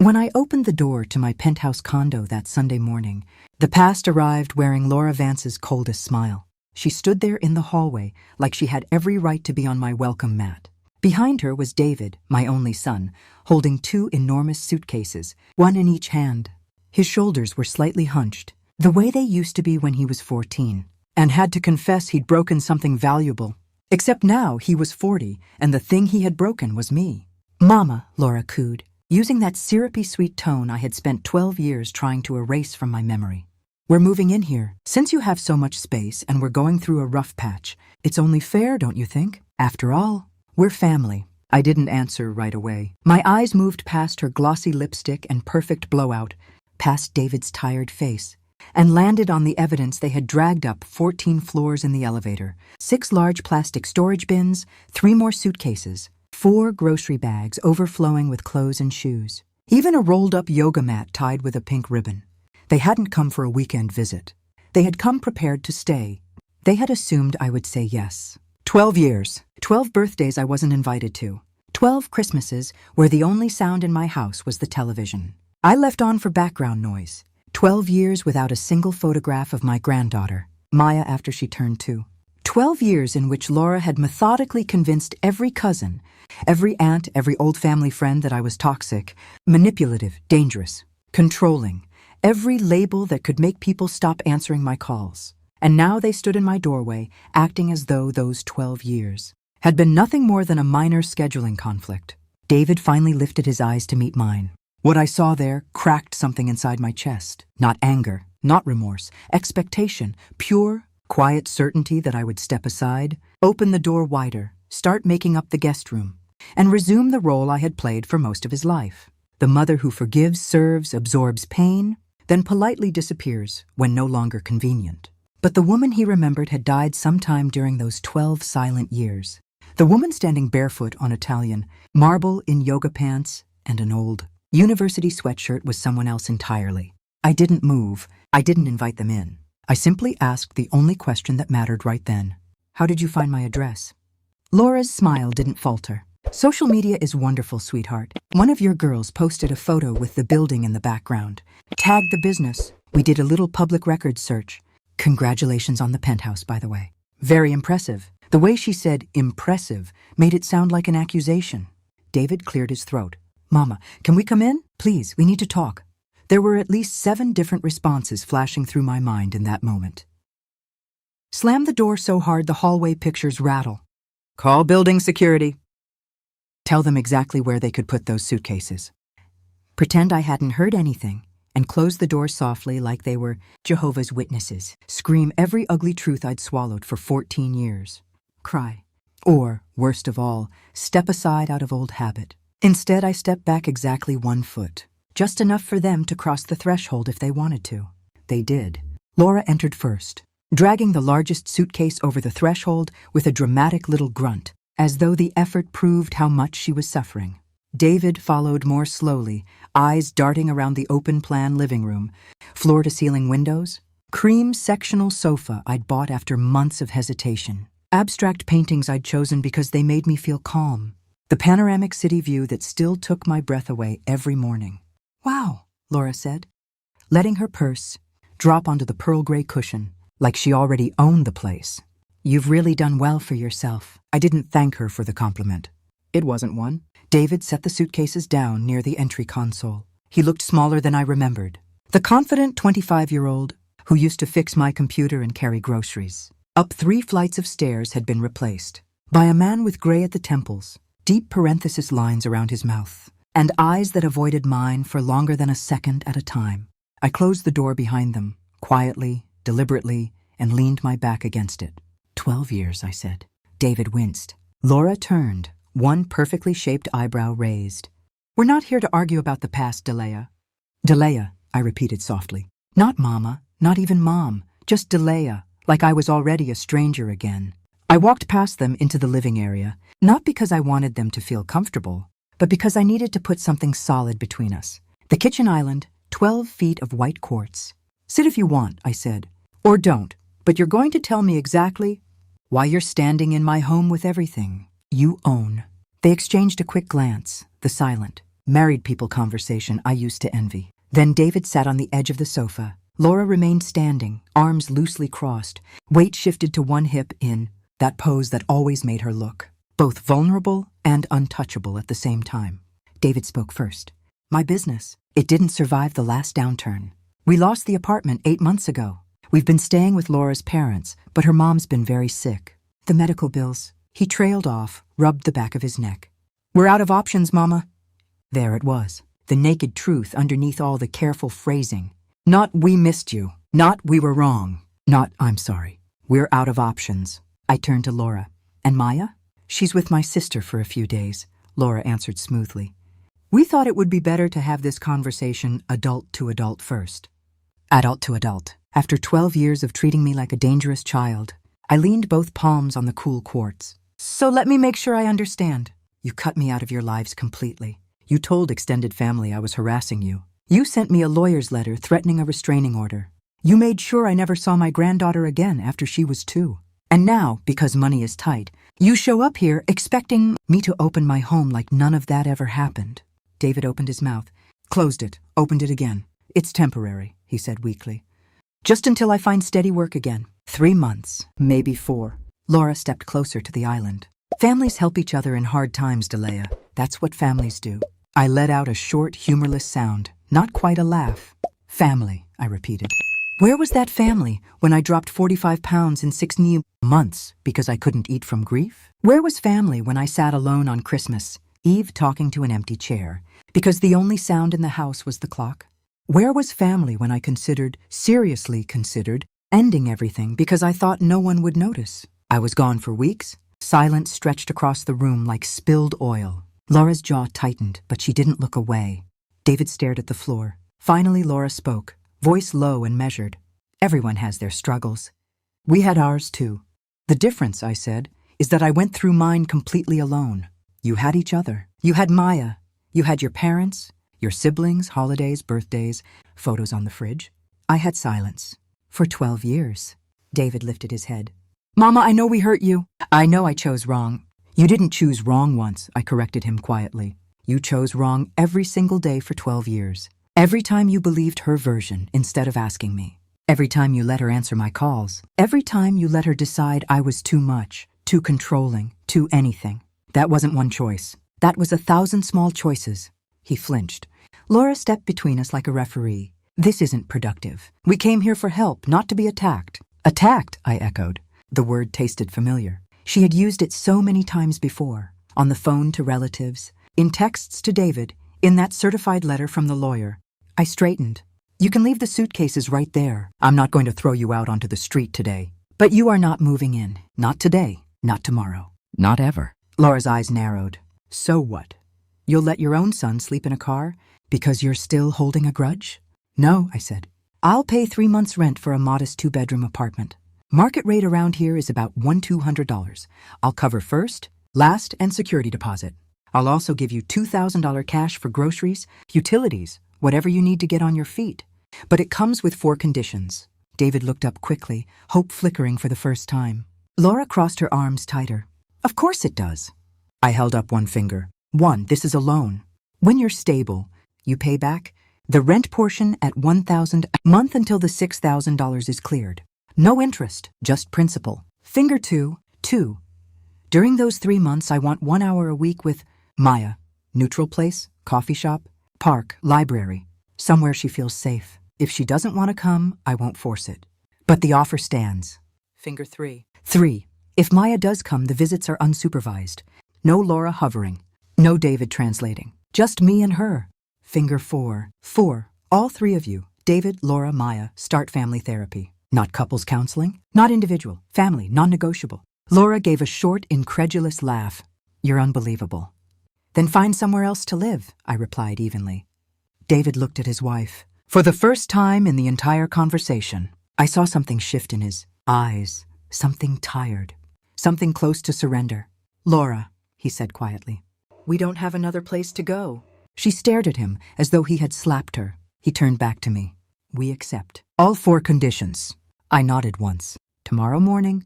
When I opened the door to my penthouse condo that Sunday morning, the past arrived wearing Laura Vance's coldest smile. She stood there in the hallway like she had every right to be on my welcome mat. Behind her was David, my only son, holding 2 enormous suitcases, one in each hand. His shoulders were slightly hunched, the way they used to be when he was 14, and had to confess he'd broken something valuable. Except now he was 40, and the thing he had broken was me. "Mama," Laura cooed, using that syrupy sweet tone I had spent 12 years trying to erase from my memory. "We're moving in here. Since you have so much space and we're going through a rough patch, it's only fair, don't you think? After all, we're family." I didn't answer right away. My eyes moved past her glossy lipstick and perfect blowout, past David's tired face, and landed on the evidence they had dragged up 14 floors in the elevator, 6 large plastic storage bins, 3 more suitcases, 4 grocery bags overflowing with clothes and shoes, even a rolled-up yoga mat tied with a pink ribbon. They hadn't come for a weekend visit. They had come prepared to stay. They had assumed I would say yes. 12 years, 12 birthdays I wasn't invited to, 12 Christmases where the only sound in my house was the television. I left on for background noise. 12 years without a single photograph of my granddaughter, Maya, after she turned 2. 12 years in which Laura had methodically convinced every cousin, every aunt, every old family friend that I was toxic, manipulative, dangerous, controlling, every label that could make people stop answering my calls. And now they stood in my doorway, acting as though those 12 years had been nothing more than a minor scheduling conflict. David finally lifted his eyes to meet mine. What I saw there cracked something inside my chest. Not anger, not remorse, expectation, pure, quiet certainty that I would step aside, open the door wider, start making up the guest room, and resume the role I had played for most of his life. The mother who forgives, serves, absorbs pain, then politely disappears when no longer convenient. But the woman he remembered had died sometime during those 12 silent years. The woman standing barefoot on Italian, marble in yoga pants, and an old university sweatshirt was someone else entirely. I didn't move. I didn't invite them in. I simply asked the only question that mattered right then. "How did you find my address?" Laura's smile didn't falter. "Social media is wonderful, sweetheart. One of your girls posted a photo with the building in the background. Tagged the business. We did a little public records search. Congratulations on the penthouse, by the way. Very impressive." The way she said impressive made it sound like an accusation. David cleared his throat. "Mama, can we come in? Please, we need to talk." There were at least 7 different responses flashing through my mind in that moment. Slam the door so hard the hallway pictures rattle. "Call building security." Tell them exactly where they could put those suitcases. Pretend I hadn't heard anything, and close the door softly like they were Jehovah's Witnesses. Scream every ugly truth I'd swallowed for 14 years. Cry. Or, worst of all, step aside out of old habit. Instead, I stepped back exactly 1 foot. Just enough for them to cross the threshold if they wanted to. They did. Laura entered first, dragging the largest suitcase over the threshold with a dramatic little grunt, as though the effort proved how much she was suffering. David followed more slowly, eyes darting around the open-plan living room, floor-to-ceiling windows, cream sectional sofa I'd bought after months of hesitation, abstract paintings I'd chosen because they made me feel calm, the panoramic city view that still took my breath away every morning. "Wow," Laura said, letting her purse drop onto the pearl gray cushion like she already owned the place. "You've really done well for yourself." I didn't thank her for the compliment. It wasn't one. David set the suitcases down near the entry console. He looked smaller than I remembered. The confident 25-year-old who used to fix my computer and carry groceries. Up 3 flights of stairs had been replaced by a man with gray at the temples, deep parenthesis lines around his mouth, and eyes that avoided mine for longer than a second at a time. I closed the door behind them, quietly, deliberately, and leaned my back against it. 12 years, I said. David winced. Laura turned, one perfectly shaped eyebrow raised. "We're not here to argue about the past, Delia." "Delia," I repeated softly. "Not Mama, not even Mom, just Delia, like I was already a stranger again." I walked past them into the living area, not because I wanted them to feel comfortable, but because I needed to put something solid between us. The kitchen island, 12 feet of white quartz. "Sit if you want," I said. "Or don't, but you're going to tell me exactly why you're standing in my home with everything you own." They exchanged a quick glance, the silent, Married people conversation I used to envy. Then David sat on the edge of the sofa. Laura remained standing, arms loosely crossed, weight shifted to one hip in that pose that always made her look both vulnerable and untouchable at the same time. David spoke first. My business. It didn't survive the last downturn. We lost the apartment 8 months ago. We've been staying with Laura's parents, but her mom's been very sick. The medical bills. He trailed off, rubbed the back of his neck. We're out of options, Mama. There it was, the naked truth underneath all the careful phrasing. Not we missed you. Not we were wrong. Not I'm sorry. We're out of options. I turned to Laura. And Maya? She's with my sister for a few days, Laura answered smoothly. We thought it would be better to have this conversation adult to adult first. Adult to adult. After 12 years of treating me like a dangerous child, I leaned both palms on the cool quartz. So let me make sure I understand. You cut me out of your lives completely. You told extended family I was harassing you. You sent me a lawyer's letter threatening a restraining order. You made sure I never saw my granddaughter again after she was 2. And now, because money is tight, you show up here expecting me to open my home like none of that ever happened. David opened his mouth, closed it, opened it again. It's temporary, he said weakly. Just until I find steady work again. 3 months, maybe 4. Laura stepped closer to the island. Families help each other in hard times, Delea. That's what families do. I let out a short, humorless sound, not quite a laugh. Family, I repeated. Where was that family when I dropped 45 pounds in 6 months because I couldn't eat from grief? Where was family when I sat alone on Christmas Eve talking to an empty chair because the only sound in the house was the clock? Where was family when I seriously considered, ending everything because I thought no one would notice? I was gone for weeks. Silence stretched across the room like spilled oil. Laura's jaw tightened, but she didn't look away. David stared at the floor. Finally, Laura spoke, voice low and measured. Everyone has their struggles. We had ours too. The difference, I said, is that I went through mine completely alone. You had each other. You had Maya. You had your parents, your siblings, holidays, birthdays, photos on the fridge. I had silence. For 12 years. David lifted his head. Mama, I know we hurt you. I know I chose wrong. You didn't choose wrong once, I corrected him quietly. You chose wrong every single day for 12 years. Every time you believed her version instead of asking me. Every time you let her answer my calls. Every time you let her decide I was too much, too controlling, too anything. That wasn't one choice. That was 1,000 small choices. He flinched. Laura stepped between us like a referee. This isn't productive. We came here for help, not to be attacked. Attacked, I echoed. The word tasted familiar. She had used it so many times before. On the phone to relatives, in texts to David, in that certified letter from the lawyer. I straightened. You can leave the suitcases right there. I'm not going to throw you out onto the street today. But you are not moving in. Not today. Not tomorrow. Not ever. Laura's eyes narrowed. So what? You'll let your own son sleep in a car because you're still holding a grudge? No, I said. I'll pay 3 months' rent for a modest 2-bedroom apartment. Market rate around here is about $1,200. I'll cover first, last, and security deposit. I'll also give you $2,000 cash for groceries, utilities, whatever you need to get on your feet. But it comes with 4 conditions. David looked up quickly, hope flickering for the first time. Laura crossed her arms tighter. Of course it does. I held up one finger. 1, this is a loan. When you're stable, you pay back the rent portion at $1,000 a month until the $6,000 is cleared. No interest, just principal. Finger 2. During those 3 months, I want 1 hour a week with Maya. Neutral place, coffee shop, park, library. Somewhere she feels safe. If she doesn't want to come, I won't force it. But the offer stands. Finger 3. If Maya does come, the visits are unsupervised. No Laura hovering. No David translating. Just me and her. Finger 4. All 3 of you, David, Laura, Maya, start family therapy. Not couples counseling, not individual, family, non-negotiable. Laura gave a short, incredulous laugh. You're unbelievable. Then find somewhere else to live, I replied evenly. David looked at his wife. For the first time in the entire conversation, I saw something shift in his eyes, something tired, something close to surrender. Laura, he said quietly, we don't have another place to go. She stared at him as though he had slapped her. He turned back to me. We accept. All 4 conditions. I nodded once. Tomorrow morning,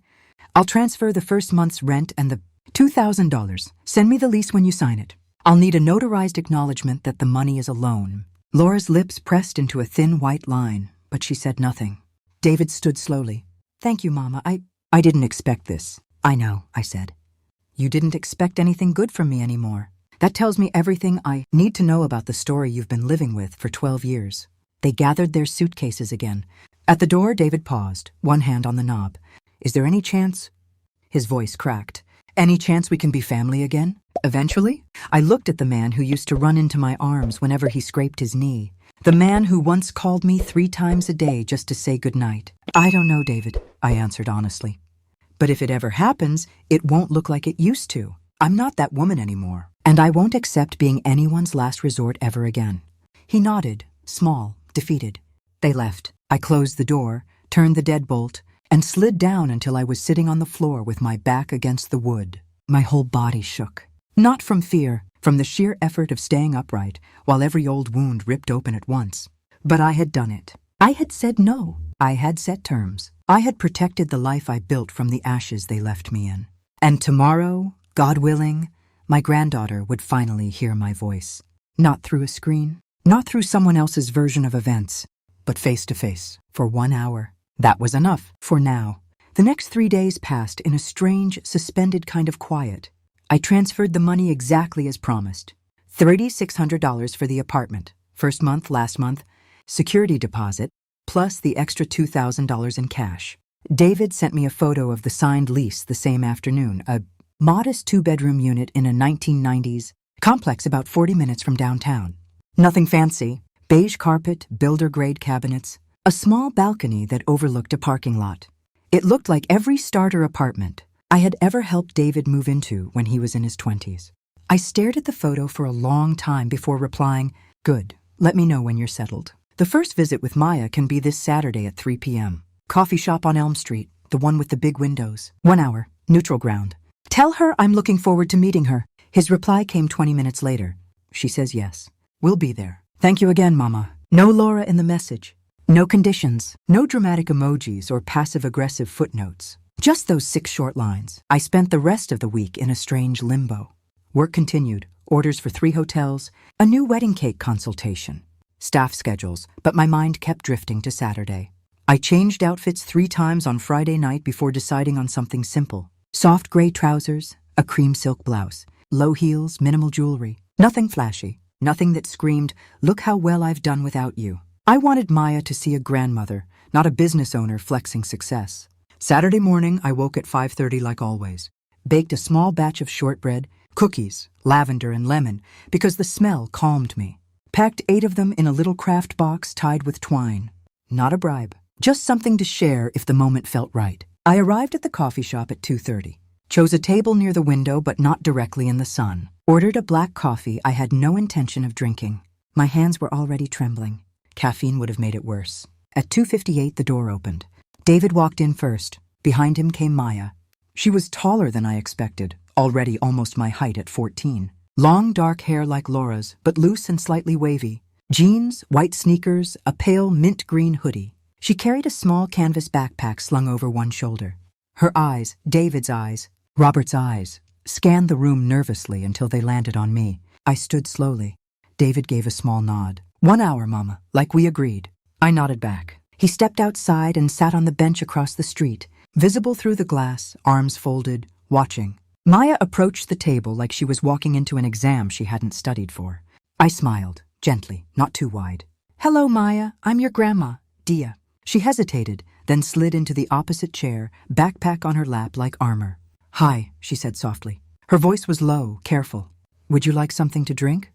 I'll transfer the first month's rent and the $2,000. Send me the lease when you sign it. I'll need a notarized acknowledgement that the money is a loan. Laura's lips pressed into a thin white line, but she said nothing. David stood slowly. Thank you, Mama. I didn't expect this. I know, I said. You didn't expect anything good from me anymore. That tells me everything I need to know about the story you've been living with for 12 years. They gathered their suitcases again. At the door, David paused, one hand on the knob. Is there any chance? His voice cracked. Any chance we can be family again? Eventually? I looked at the man who used to run into my arms whenever he scraped his knee. The man who once called me 3 times a day just to say goodnight. I don't know, David, I answered honestly. But if it ever happens, it won't look like it used to. I'm not that woman anymore, and I won't accept being anyone's last resort ever again. He nodded, small, defeated. They left. I closed the door, turned the deadbolt, and slid down until I was sitting on the floor with my back against the wood. My whole body shook. Not from fear, from the sheer effort of staying upright, while every old wound ripped open at once. But I had done it. I had said no. I had set terms. I had protected the life I built from the ashes they left me in. And tomorrow, God willing, my granddaughter would finally hear my voice. Not through a screen, not through someone else's version of events, but face to face, for 1 hour. That was enough, for now. The next 3 days passed in a strange, suspended kind of quiet. I transferred the money exactly as promised. $3,600 for the apartment, first month, last month, security deposit, plus the extra $2,000 in cash. David sent me a photo of the signed lease the same afternoon, a modest 2-bedroom unit in a 1990s complex about 40 minutes from downtown. Nothing fancy, beige carpet, builder-grade cabinets, a small balcony that overlooked a parking lot. It looked like every starter apartment I had ever helped David move into when he was in his 20s. I stared at the photo for a long time before replying, "Good, let me know when you're settled." The first visit with Maya can be this Saturday at 3 p.m. Coffee shop on Elm Street, the one with the big windows. 1 hour, neutral ground. Tell her I'm looking forward to meeting her. His reply came 20 minutes later. She says yes. We'll be there. Thank you again, Mama. No Laura in the message. No conditions. No dramatic emojis or passive-aggressive footnotes. Just those 6 short lines. I spent the rest of the week in a strange limbo. Work continued. Orders for 3 hotels. A new wedding cake consultation. Staff schedules, but my mind kept drifting to Saturday. I changed outfits 3 times on Friday night before deciding on something simple. Soft gray trousers, a cream silk blouse, low heels, minimal jewelry. Nothing flashy, nothing that screamed, "Look how well I've done without you." I wanted Maya to see a grandmother, not a business owner flexing success. Saturday morning, I woke at 5:30 like always. Baked a small batch of shortbread, cookies, lavender and lemon, because the smell calmed me. Packed 8 of them in a little craft box tied with twine. Not a bribe, just something to share if the moment felt right. I arrived at the coffee shop at 2:30. Chose a table near the window but not directly in the sun. Ordered a black coffee I had no intention of drinking. My hands were already trembling. Caffeine would have made it worse. At 2:58 the door opened. David walked in first. Behind him came Maya. She was taller than I expected, already almost my height at 14. Long dark hair like Laura's, but loose and slightly wavy. Jeans, white sneakers, a pale mint green hoodie. She carried a small canvas backpack slung over one shoulder. Her eyes, David's eyes, Robert's eyes, scanned the room nervously until they landed on me. I stood slowly. David gave a small nod. 1 hour, Mama, like we agreed. I nodded back. He stepped outside and sat on the bench across the street, visible through the glass, arms folded, watching. Maya approached the table like she was walking into an exam she hadn't studied for. I smiled, gently, not too wide. "Hello, Maya. I'm your grandma, Dia." She hesitated, then slid into the opposite chair, backpack on her lap like armor. "Hi," she said softly. Her voice was low, careful. "Would you like something to drink?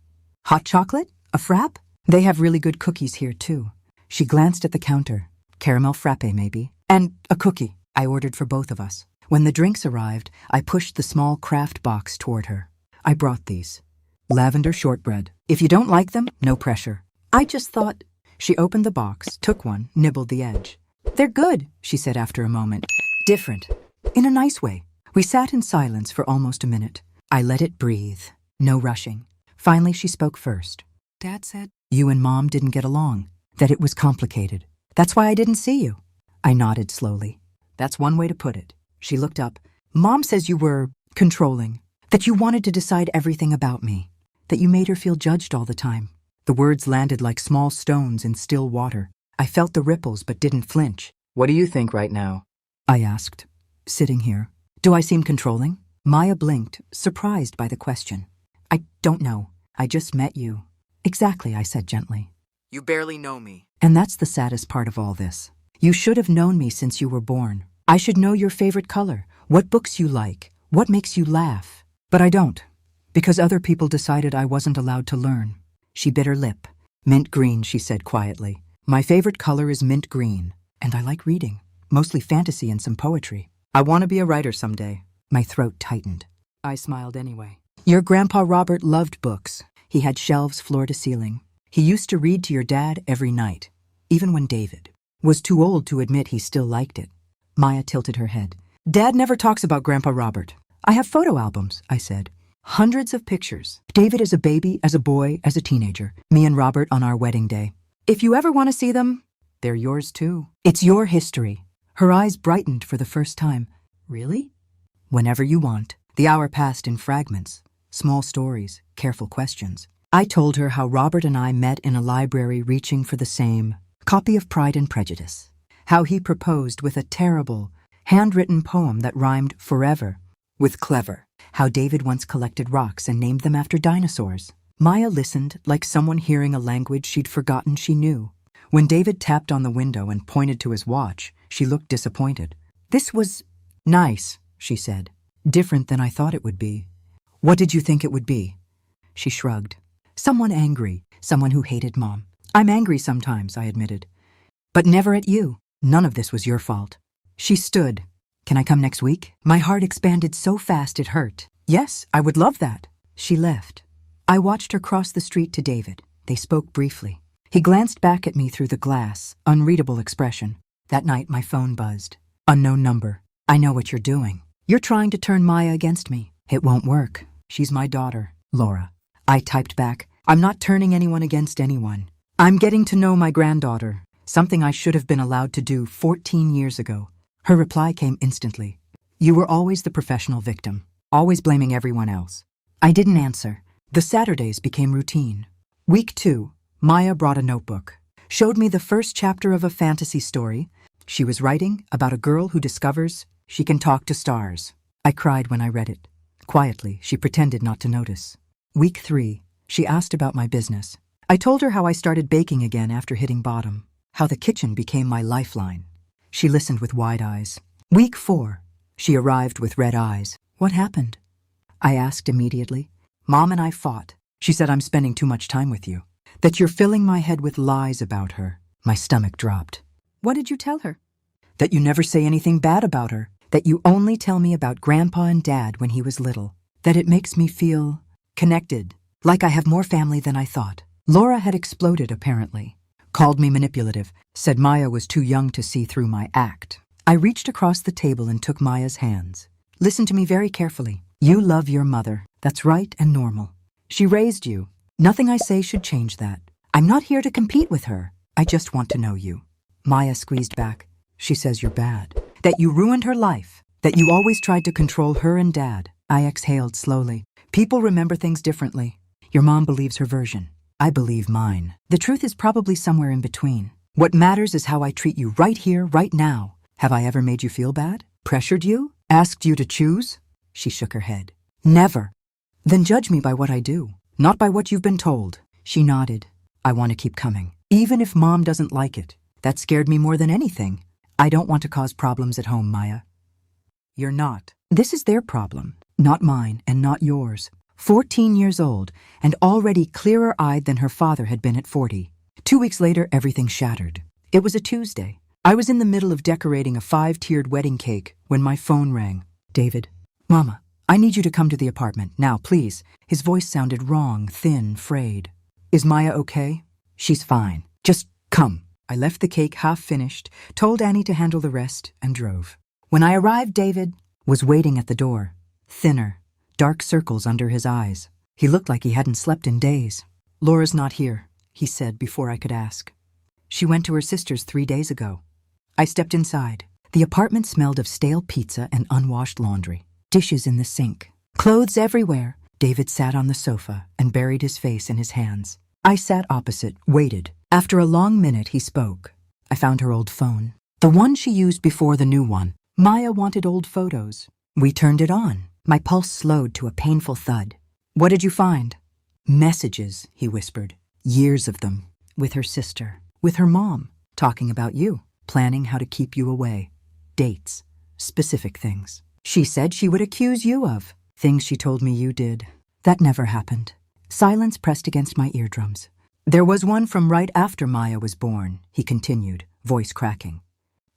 Hot chocolate? A frap? They have really good cookies here, too." She glanced at the counter. "Caramel frappe, maybe. And a cookie." I ordered for both of us. When the drinks arrived, I pushed the small craft box toward her. "I brought these. Lavender shortbread. If you don't like them, no pressure." "I just thought—" She opened the box, took one, nibbled the edge. "They're good," she said after a moment. "Different. In a nice way." We sat in silence for almost a minute. I let it breathe. No rushing. Finally, she spoke first. "Dad said you and Mom didn't get along, that it was complicated. That's why I didn't see you." I nodded slowly. "That's one way to put it." She looked up. "Mom says you were controlling, that you wanted to decide everything about me." that you made her feel judged all the time. The words landed like small stones in still water. I felt the ripples but didn't flinch. What do you think right now? I asked, sitting here. Do I seem controlling? Maya blinked, surprised by the question. I don't know. I just met you. Exactly, I said gently. You barely know me. And that's the saddest part of all this. You should have known me since you were born. I should know your favorite color, what books you like, what makes you laugh. But I don't, because other people decided I wasn't allowed to learn. She bit her lip. Mint green, she said quietly. My favorite color is mint green, and I like reading, mostly fantasy and some poetry. I want to be a writer someday. My throat tightened. I smiled anyway. Your grandpa Robert loved books. He had shelves floor to ceiling. He used to read to your dad every night, even when David was too old to admit he still liked it. Maya tilted her head. Dad never talks about Grandpa Robert. I have photo albums, I said. Hundreds of pictures. David as a baby, as a boy, as a teenager. Me and Robert on our wedding day. If you ever want to see them, they're yours too. It's your history. Her eyes brightened for the first time. Really? Whenever you want. The hour passed in fragments. Small stories, careful questions. I told her how Robert and I met in a library reaching for the same copy of Pride and Prejudice. How he proposed with a terrible, handwritten poem that rhymed forever with clever. How David once collected rocks and named them after dinosaurs. Maya listened like someone hearing a language she'd forgotten she knew. When David tapped on the window and pointed to his watch, she looked disappointed. This was nice, she said. Different than I thought it would be. What did you think it would be? She shrugged. Someone angry, someone who hated Mom. I'm angry sometimes, I admitted. But never at you. None of this was your fault. She stood. Can I come next week? My heart expanded so fast it hurt. Yes, I would love that. She left. I watched her cross the street to David. They spoke briefly. He glanced back at me through the glass, unreadable expression. That night my phone buzzed. Unknown number. I know what you're doing. You're trying to turn Maya against me. It won't work. She's my daughter, Laura. I typed back, I'm not turning anyone against anyone. I'm getting to know my granddaughter, something I should have been allowed to do 14 years ago. Her reply came instantly. You were always the professional victim, always blaming everyone else. I didn't answer. The Saturdays became routine. Week 2, Maya brought a notebook, showed me the first chapter of a fantasy story. She was writing about a girl who discovers she can talk to stars. I cried when I read it. Quietly, she pretended not to notice. Week 3, she asked about my business. I told her how I started baking again after hitting bottom, how the kitchen became my lifeline. She listened with wide eyes. Week 4, she arrived with red eyes. What happened? I asked immediately. Mom and I fought. She said I'm spending too much time with you, that you're filling my head with lies about her. My stomach dropped. What did you tell her? That you never say anything bad about her, that you only tell me about Grandpa and Dad when he was little, that it makes me feel connected, like I have more family than I thought. Laura had exploded, apparently. Called me manipulative, said Maya was too young to see through my act. I reached across the table and took Maya's hands. Listen to me very carefully. You love your mother. That's right and normal. She raised you. Nothing I say should change that. I'm not here to compete with her. I just want to know you. Maya squeezed back. She says you're bad. That you ruined her life. That you always tried to control her and Dad. I exhaled slowly. People remember things differently. Your mom believes her version. I believe mine. The truth is probably somewhere in between. What matters is how I treat you right here, right now. Have I ever made you feel bad? Pressured you? Asked you to choose? She shook her head. Never. Then judge me by what I do, not by what you've been told. She nodded. I want to keep coming, even if Mom doesn't like it. That scared me more than anything. I don't want to cause problems at home, Maya. You're not. This is their problem, not mine and not yours. 14 years old and already clearer-eyed than her father had been at 40. 2 weeks later, everything shattered. It was a Tuesday. I was in the middle of decorating a 5-tiered wedding cake when my phone rang. David. Mama, I need you to come to the apartment. Now, please. His voice sounded wrong, thin, frayed. Is Maya okay? She's fine. Just come. I left the cake half-finished, told Annie to handle the rest, and drove. When I arrived, David was waiting at the door. Thinner, dark circles under his eyes. He looked like he hadn't slept in days. Laura's not here, he said before I could ask. She went to her sister's 3 days ago. I stepped inside. The apartment smelled of stale pizza and unwashed laundry. Dishes in the sink. Clothes everywhere. David sat on the sofa and buried his face in his hands. I sat opposite, waited. After a long minute, he spoke. I found her old phone. The one she used before the new one. Maya wanted old photos. We turned it on. My pulse slowed to a painful thud. What did you find? Messages, he whispered. Years of them. With her sister. With her mom. Talking about you. Planning how to keep you away. Dates. Specific things. She said she would accuse you of. Things she told me you did. That never happened. Silence pressed against my eardrums. There was one from right after Maya was born, he continued, voice cracking.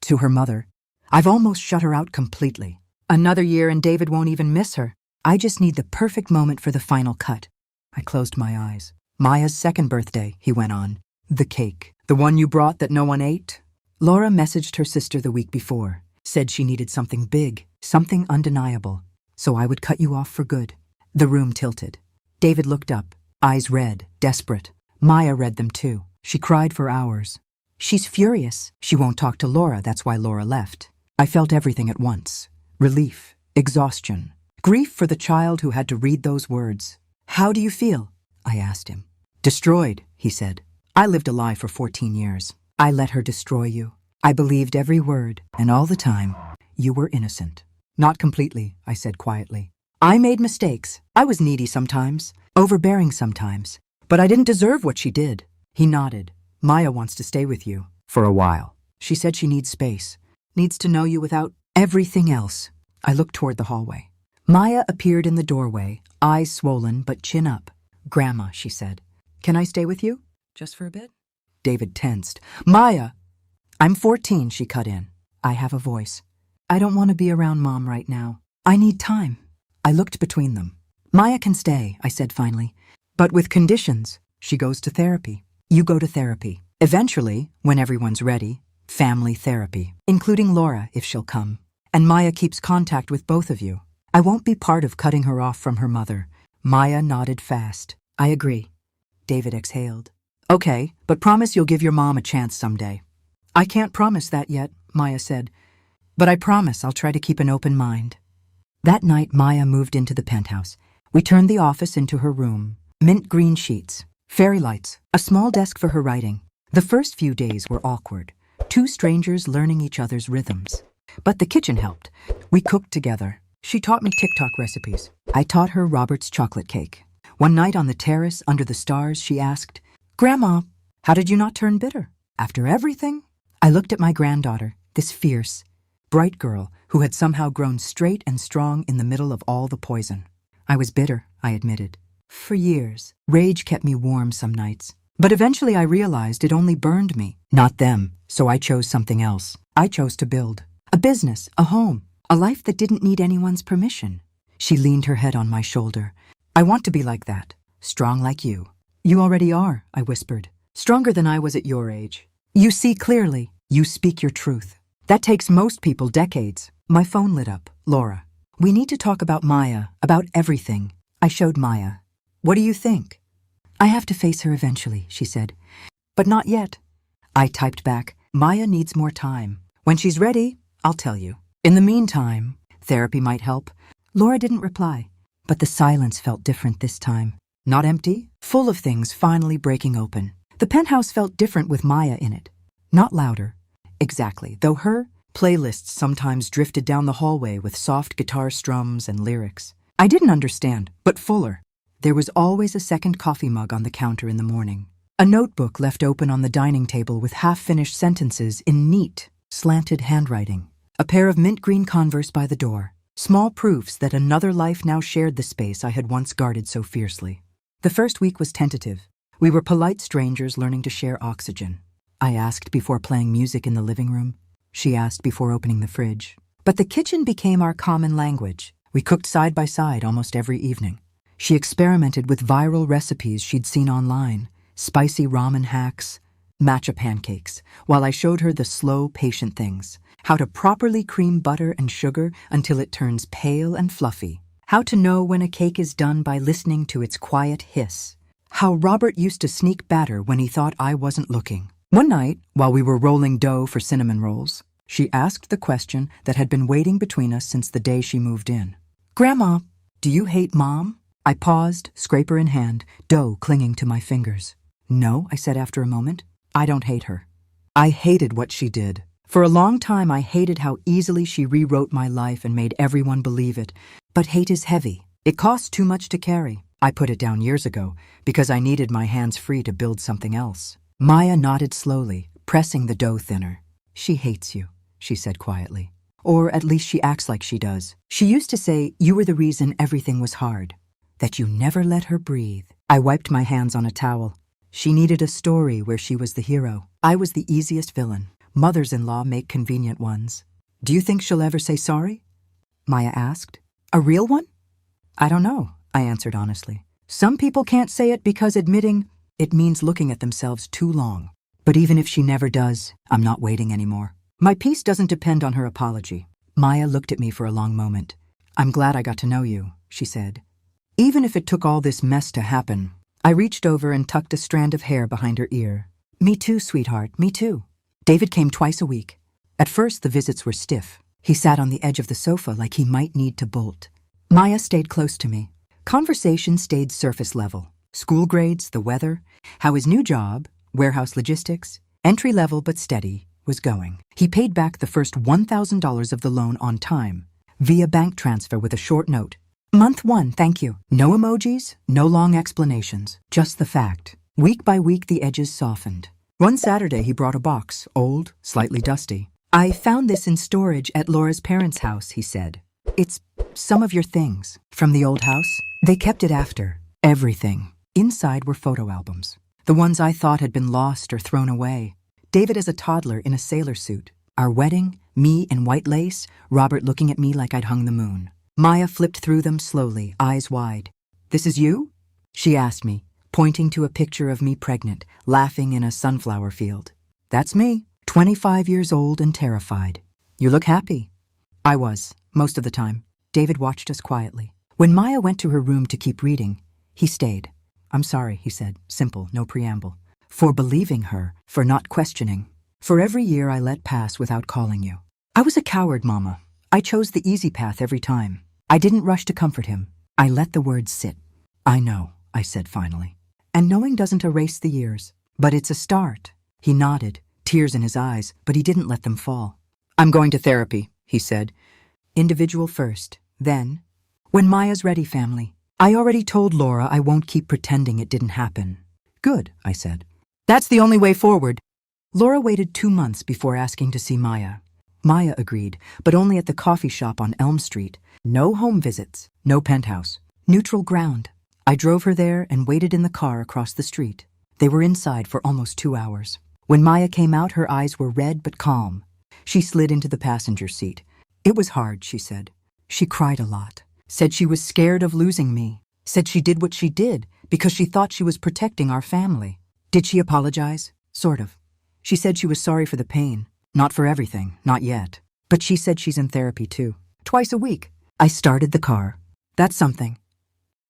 To her mother. I've almost shut her out completely. Another year and David won't even miss her. I just need the perfect moment for the final cut. I closed my eyes. Maya's second birthday, he went on. The cake. The one you brought that no one ate? Laura messaged her sister the week before. Said she needed something big, something undeniable. So I would cut you off for good. The room tilted. David looked up, eyes red, desperate. Maya read them too. She cried for hours. She's furious. She won't talk to Laura, that's why Laura left. I felt everything at once. Relief, exhaustion, grief for the child who had to read those words. How do you feel? I asked him. Destroyed, he said. I lived a lie for 14 years. I let her destroy you. I believed every word, and all the time, you were innocent. Not completely, I said quietly. I made mistakes. I was needy sometimes, overbearing sometimes, but I didn't deserve what she did. He nodded. Maya wants to stay with you. For a while. She said she needs space, needs to know you without everything else. I looked toward the hallway. Maya appeared in the doorway, eyes swollen but chin up. Grandma, she said. Can I stay with you? Just for a bit? David tensed. Maya! I'm 14, she cut in. I have a voice. I don't want to be around Mom right now. I need time. I looked between them. Maya can stay, I said finally. But with conditions. She goes to therapy. You go to therapy. Eventually, when everyone's ready, family therapy, including Laura if she'll come. And Maya keeps contact with both of you. I won't be part of cutting her off from her mother. Maya nodded fast. I agree. David exhaled. Okay, but promise you'll give your mom a chance someday. I can't promise that yet, Maya said. But I promise I'll try to keep an open mind. That night, Maya moved into the penthouse. We turned the office into her room. Mint green sheets, fairy lights, a small desk for her writing. The first few days were awkward. Two strangers learning each other's rhythms. But the kitchen helped. We cooked together. She taught me TikTok recipes. I taught her Robert's chocolate cake. One night on the terrace under the stars, she asked, Grandma, how did you not turn bitter? After everything? I looked at my granddaughter, this fierce, bright girl who had somehow grown straight and strong in the middle of all the poison. I was bitter, I admitted. For years, rage kept me warm some nights. But eventually I realized it only burned me, not them, so I chose something else. I chose to build. A business, a home, a life that didn't need anyone's permission. She leaned her head on my shoulder. I want to be like that, strong like you. You already are, I whispered. Stronger than I was at your age. You see clearly. You speak your truth. That takes most people decades. My phone lit up. Laura. We need to talk about Maya, about everything. I showed Maya. What do you think? I have to face her eventually, she said. But not yet. I typed back, Maya needs more time. When she's ready, I'll tell you. In the meantime, therapy might help. Laura didn't reply, but the silence felt different this time. Not empty, full of things finally breaking open. The penthouse felt different with Maya in it. Not louder. Exactly, though her playlists sometimes drifted down the hallway with soft guitar strums and lyrics. I didn't understand, but fuller. There was always a second coffee mug on the counter in the morning. A notebook left open on the dining table with half-finished sentences in neat, slanted handwriting. A pair of mint green Converse by the door. Small proofs that another life now shared the space I had once guarded so fiercely. The first week was tentative. We were polite strangers learning to share oxygen. I asked before playing music in the living room. She asked before opening the fridge. But the kitchen became our common language. We cooked side by side almost every evening. She experimented with viral recipes she'd seen online, spicy ramen hacks, matcha pancakes, while I showed her the slow, patient things. How to properly cream butter and sugar until it turns pale and fluffy. How to know when a cake is done by listening to its quiet hiss. How Robert used to sneak batter when he thought I wasn't looking. One night, while we were rolling dough for cinnamon rolls, she asked the question that had been waiting between us since the day she moved in. Grandma, do you hate Mom? I paused, scraper in hand, dough clinging to my fingers. No, I said after a moment. I don't hate her. I hated what she did. For a long time, I hated how easily she rewrote my life and made everyone believe it. But hate is heavy. It costs too much to carry. I put it down years ago because I needed my hands free to build something else. Maya nodded slowly, pressing the dough thinner. She hates you, she said quietly. Or at least she acts like she does. She used to say you were the reason everything was hard, that you never let her breathe. I wiped my hands on a towel. She needed a story where she was the hero. I was the easiest villain. Mothers-in-law make convenient ones. Do you think she'll ever say sorry? Maya asked. A real one? I don't know, I answered honestly. Some people can't say it because admitting it means looking at themselves too long. But even if she never does, I'm not waiting anymore. My peace doesn't depend on her apology. Maya looked at me for a long moment. I'm glad I got to know you, she said. Even if it took all this mess to happen. I reached over and tucked a strand of hair behind her ear. Me too, sweetheart, me too. David came twice a week. At first, the visits were stiff. He sat on the edge of the sofa like he might need to bolt. Maya stayed close to me. Conversation stayed surface level. School grades, the weather, how his new job, warehouse logistics, entry level but steady, was going. He paid back the first $1,000 of the loan on time, via bank transfer with a short note. Month 1, thank you. No emojis, no long explanations, just the fact. Week by week, the edges softened. One Saturday, he brought a box, old, slightly dusty. I found this in storage at Laura's parents' house, he said. It's some of your things. From the old house? They kept it after. Everything. Inside were photo albums. The ones I thought had been lost or thrown away. David as a toddler in a sailor suit. Our wedding, me in white lace, Robert looking at me like I'd hung the moon. Maya flipped through them slowly, eyes wide. This is you? She asked me, pointing to a picture of me pregnant, laughing in a sunflower field. That's me, 25 years old and terrified. You look happy. I was, most of the time. David watched us quietly. When Maya went to her room to keep reading, he stayed. I'm sorry, he said, simple, no preamble. For believing her, for not questioning. For every year I let pass without calling you. I was a coward, Mama. I chose the easy path every time. I didn't rush to comfort him. I let the words sit. I know, I said finally. And knowing doesn't erase the years. But it's a start. He nodded, tears in his eyes, but he didn't let them fall. I'm going to therapy, he said. Individual first, then. When Maya's ready, family. I already told Laura I won't keep pretending it didn't happen. Good, I said. That's the only way forward. Laura waited 2 months before asking to see Maya. Maya agreed, but only at the coffee shop on Elm Street. No home visits, no penthouse. Neutral ground. I drove her there and waited in the car across the street. They were inside for almost 2 hours. When Maya came out, her eyes were red but calm. She slid into the passenger seat. It was hard, she said. She cried a lot. Said she was scared of losing me. Said she did what she did because she thought she was protecting our family. Did she apologize? Sort of. She said she was sorry for the pain. Not for everything, not yet. But she said she's in therapy too. Twice a week. I started the car. That's something.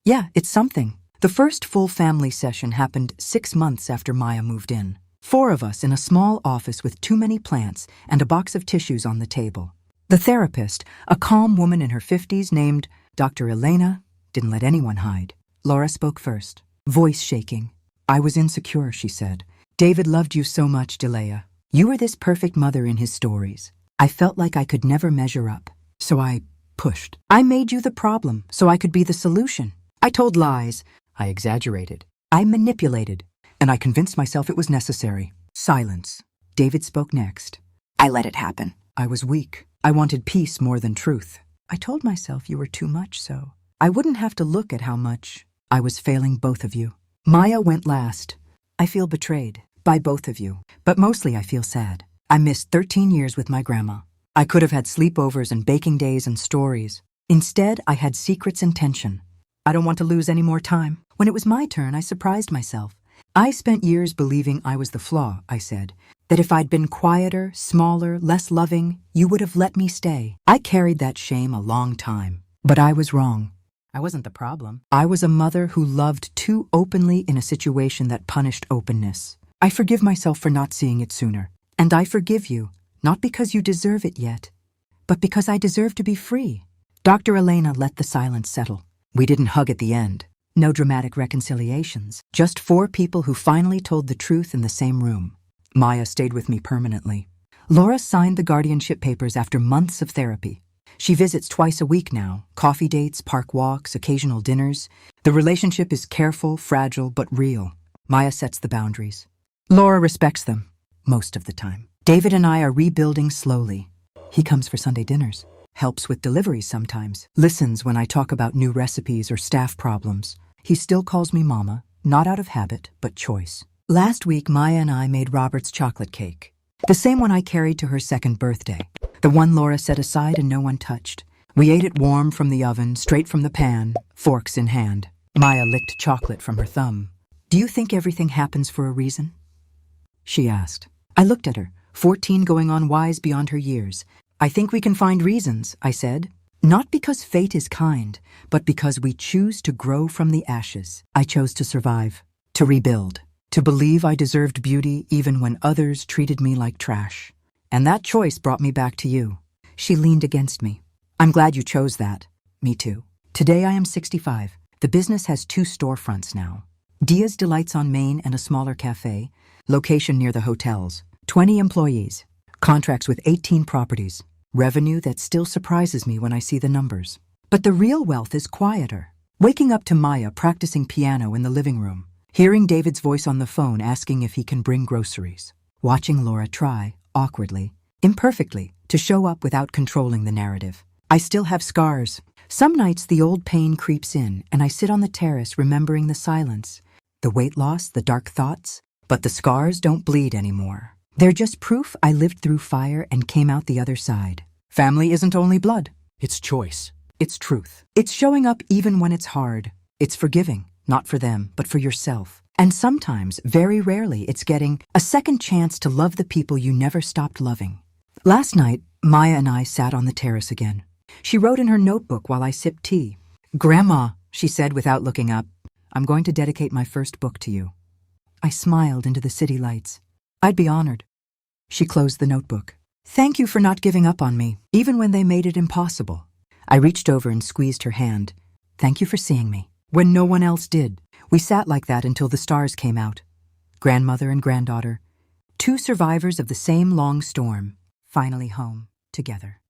Yeah, it's something. The first full family session happened 6 months after Maya moved in. 4 of us in a small office with too many plants and a box of tissues on the table. The therapist, a calm woman in her 50s named Dr. Elena, didn't let anyone hide. Laura spoke first, voice shaking. I was insecure, she said. David loved you so much, Delea. You were this perfect mother in his stories. I felt like I could never measure up, so I pushed. I made you the problem, so I could be the solution. I told lies. I exaggerated. I manipulated. And I convinced myself it was necessary. Silence. David spoke next. I let it happen. I was weak. I wanted peace more than truth. I told myself you were too much, so I wouldn't have to look at how much I was failing both of you. Maya went last. I feel betrayed by both of you, but mostly I feel sad. I missed 13 years with my grandma. I could have had sleepovers and baking days and stories. Instead, I had secrets and tension. I don't want to lose any more time. When it was my turn, I surprised myself. I spent years believing I was the flaw, I said. That if I'd been quieter, smaller, less loving, you would have let me stay. I carried that shame a long time. But I was wrong. I wasn't the problem. I was a mother who loved too openly in a situation that punished openness. I forgive myself for not seeing it sooner. And I forgive you, not because you deserve it yet, but because I deserve to be free. Dr. Elena let the silence settle. We didn't hug at the end. No dramatic reconciliations. Just 4 people who finally told the truth in the same room. Maya stayed with me permanently. Laura signed the guardianship papers after months of therapy. She visits twice a week now, coffee dates, park walks, occasional dinners. The relationship is careful, fragile, but real. Maya sets the boundaries. Laura respects them, most of the time. David and I are rebuilding slowly. He comes for Sunday dinners, helps with deliveries sometimes, listens when I talk about new recipes or staff problems. He still calls me Mama, not out of habit, but choice. Last week, Maya and I made Robert's chocolate cake. The same one I carried to her 2nd birthday. The one Laura set aside and no one touched. We ate it warm from the oven, straight from the pan, forks in hand. Maya licked chocolate from her thumb. "Do you think everything happens for a reason?" she asked. I looked at her, 14 going on wise beyond her years. "I think we can find reasons," I said. "Not because fate is kind, but because we choose to grow from the ashes." I chose to survive, to rebuild, to believe I deserved beauty even when others treated me like trash. And that choice brought me back to you. She leaned against me. "I'm glad you chose that." Me too. Today I am 65. The business has 2 storefronts now. Dia's Delights on Main and a smaller cafe. Location near the hotels. 20 employees. Contracts with 18 properties. Revenue that still surprises me when I see the numbers. But the real wealth is quieter. Waking up to Maya practicing piano in the living room. Hearing David's voice on the phone asking if he can bring groceries. Watching Laura try, awkwardly, imperfectly, to show up without controlling the narrative. I still have scars. Some nights the old pain creeps in and I sit on the terrace remembering the silence, the weight loss, the dark thoughts, but the scars don't bleed anymore. They're just proof I lived through fire and came out the other side. Family isn't only blood. It's choice. It's truth. It's showing up even when it's hard. It's forgiving, not for them, but for yourself. And sometimes, very rarely, it's getting a second chance to love the people you never stopped loving. Last night, Maya and I sat on the terrace again. She wrote in her notebook while I sipped tea. "Grandma," she said without looking up, "I'm going to dedicate my first book to you." I smiled into the city lights. "I'd be honored." She closed the notebook. "Thank you for not giving up on me, even when they made it impossible." I reached over and squeezed her hand. "Thank you for seeing me, when no one else did." We sat like that until the stars came out. Grandmother and granddaughter, 2 survivors of the same long storm, finally home together.